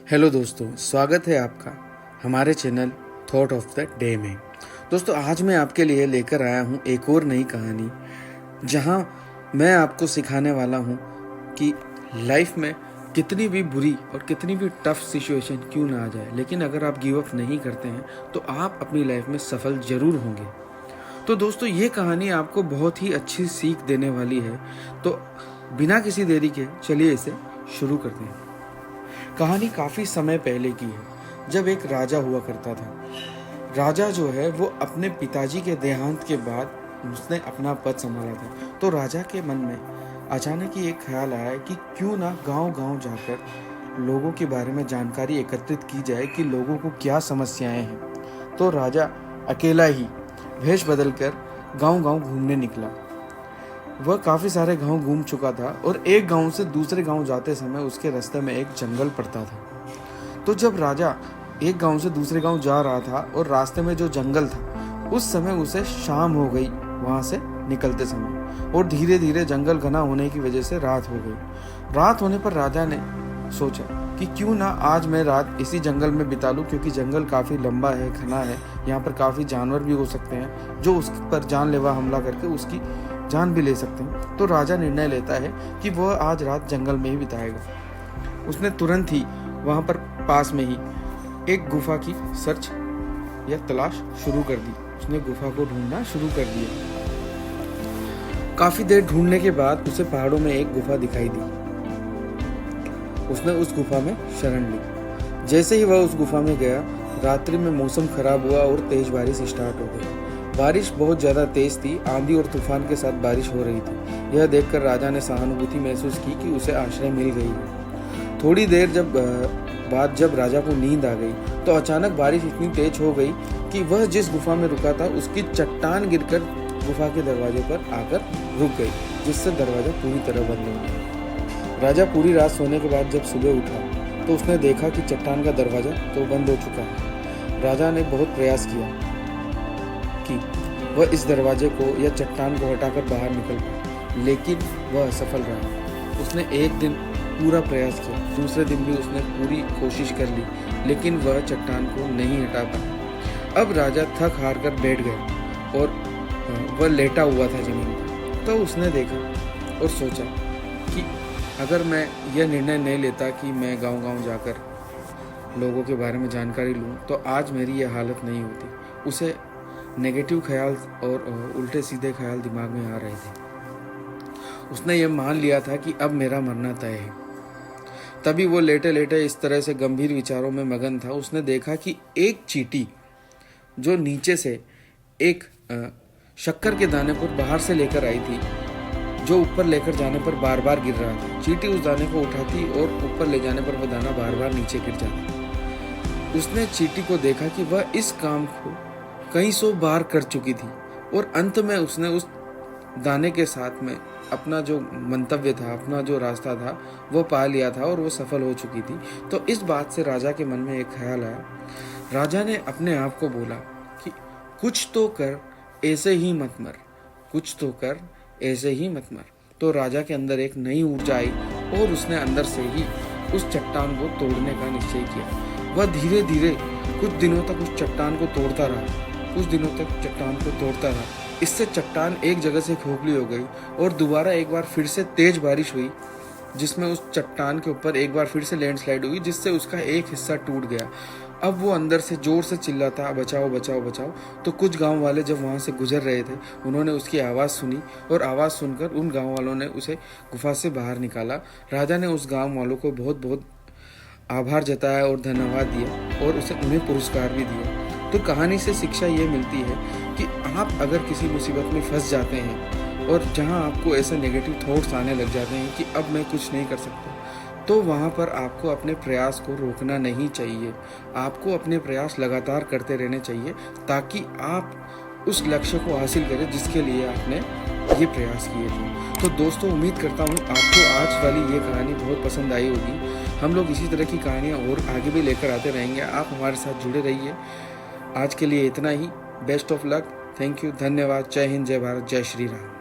Hello दोस्तों, स्वागत है आपका हमारे channel thought of the day में। दोस्तों, आज मैं आपके लिए लेकर आया हूँ एक और नई कहानी, जहाँ मैं आपको सिखाने वाला हूँ कि लाइफ में कितनी भी बुरी और कितनी भी टफ सिचुएशन क्यों ना आ जाए, लेकिन अगर आप गिव अप नहीं करते हैं तो आप अपनी लाइफ में सफल जरूर होंगे। तो दोस्तों, ये कहानी आपको बहुत ही अच्छी सीख देने वाली है। तो बिना किसी देरी के चलिए इसे शुरू करते हैं। कहानी काफ़ी समय पहले की है, जब एक राजा हुआ करता था। राजा जो है वो अपने पिताजी के देहांत के बाद उसने अपना पद संभाला था। तो राजा के मन में अचानक ही एक ख्याल आया कि क्यों ना गांव-गांव जाकर लोगों के बारे में जानकारी एकत्रित की जाए कि लोगों को क्या समस्याएं हैं। तो राजा अकेला ही भेष बदलकर गांव-गांव घूमने निकला। वह काफ़ी सारे गांव घूम चुका था और एक गांव से दूसरे गांव जाते समय उसके रास्ते में एक जंगल पड़ता था। तो जब राजा एक गांव से दूसरे गांव जा रहा था और रास्ते में जो जंगल था, उस समय उसे शाम हो गई वहां से निकलते समय, और धीरे धीरे जंगल घना होने की वजह से रात हो गई। रात होने पर राजा ने सोचा कि क्यों ना आज मैं रात इसी जंगल में बिता लूं, क्योंकि जंगल काफ़ी लंबा है, घना है, यहाँ पर काफ़ी जानवर भी हो सकते हैं जो उस पर जानलेवा हमला करके उसकी जान भी ले सकते हैं। तो राजा निर्णय लेता है कि वह आज रात जंगल में ही बिताएगा। उसने तुरंत ही वहां पर पास में ही एक गुफा की सर्च या तलाश शुरू कर दी। उसने गुफा को ढूंढना शुरू कर दिया। काफी देर ढूंढने के बाद उसे पहाड़ों में एक गुफा दिखाई दी। उसने उस गुफा में शरण ली। जैसे ही वह उस गुफा में गया, रात्रि में मौसम खराब हुआ और तेज बारिश स्टार्ट हो गई। बारिश बहुत ज़्यादा तेज थी, आंधी और तूफान के साथ बारिश हो रही थी। यह देखकर राजा ने सहानुभूति महसूस की कि उसे आश्रय मिल गई है। थोड़ी देर बाद जब राजा को नींद आ गई, तो अचानक बारिश इतनी तेज हो गई कि वह जिस गुफा में रुका था उसकी चट्टान गिरकर गुफा के दरवाजे पर आकर रुक गई, जिससे दरवाजा पूरी तरह बंद हो गया। राजा पूरी रात सोने के बाद जब सुबह उठा तो उसने देखा कि चट्टान का दरवाजा तो बंद हो चुका है। राजा ने बहुत प्रयास किया कि वह इस दरवाजे को या चट्टान को हटाकर बाहर निकल पाए, लेकिन वह असफल रहा। उसने एक दिन पूरा प्रयास किया, दूसरे दिन भी उसने पूरी कोशिश कर ली, लेकिन वह चट्टान को नहीं हटा पाया। अब राजा थक हार कर बैठ गया और वह लेटा हुआ था जमीन पर। तो उसने देखा और सोचा कि अगर मैं यह निर्णय नहीं लेता कि मैं गांव-गांव जाकर लोगों के बारे में जानकारी लूं, तो आज मेरी यह हालत नहीं होती। उसे नेगेटिव ख्याल और उल्टे सीधे ख्याल दिमाग में आ रहे थे। उसने यह मान लिया था कि अब मेरा मरना तय है। तभी वो लेटे लेटे इस तरह से गंभीर विचारों में मगन था। उसने देखा कि एक चींटी जो नीचे से एक शक्कर के दाने को बाहर से लेकर आई थी, जो ऊपर लेकर जाने पर बार बार गिर रहा था। चींटी उस दाने को उठाती और ऊपर ले जाने पर वह दाना बार बार नीचे गिर जाता। उसने चींटी को देखा कि वह इस काम को कई सौ बार कर चुकी थी और अंत में उसने उस दाने के साथ में अपना जो मंतव्य था, अपना जो रास्ता था, वो पा लिया था और वो सफल हो चुकी थी। तो इस बात से राजा के मन में एक ख्याल आया। राजा ने अपने आप को बोला कि कुछ तो कर, ऐसे ही मत मर, कुछ तो कर, ऐसे ही मत मर। तो राजा के अंदर एक नई ऊर्जा आई और उसने अंदर से ही उस चट्टान को तोड़ने का निश्चय किया। वह धीरे धीरे कुछ दिनों तक उस चट्टान को तोड़ता रहा, कुछ दिनों तक चट्टान को तोड़ता रहा। इससे चट्टान एक जगह से खोखली हो गई और दोबारा एक बार फिर से तेज बारिश हुई, जिसमें उस चट्टान के ऊपर एक बार फिर से लैंडस्लाइड हुई, जिससे उसका एक हिस्सा टूट गया। अब वो अंदर से जोर से चिल्लाता, बचाओ बचाओ बचाओ। तो कुछ गांव वाले जब वहां से गुजर रहे थे, उन्होंने उसकी आवाज़ सुनी और आवाज़ सुनकर उन गांव वालों ने उसे गुफा से बाहर निकाला। राजा ने उस गांव वालों को बहुत बहुत आभार जताया और धन्यवाद दिया और उसे उन्हें पुरस्कार भी दिया। तो कहानी से शिक्षा ये मिलती है कि आप अगर किसी मुसीबत में फंस जाते हैं और जहां आपको ऐसे नेगेटिव थॉट्स आने लग जाते हैं कि अब मैं कुछ नहीं कर सकता, तो वहां पर आपको अपने प्रयास को रोकना नहीं चाहिए। आपको अपने प्रयास लगातार करते रहने चाहिए, ताकि आप उस लक्ष्य को हासिल करें जिसके लिए आपने ये प्रयास किए थे। तो दोस्तों, उम्मीद करता हूँ आपको आज वाली ये कहानी बहुत पसंद आई होगी। हम लोग इसी तरह की कहानियाँ और आगे भी लेकर आते रहेंगे। आप हमारे साथ जुड़े रहिए। आज के लिए इतना ही। Best of luck. Thank you. धन्यवाद। जय हिंद, जय भारत, जय श्री राम।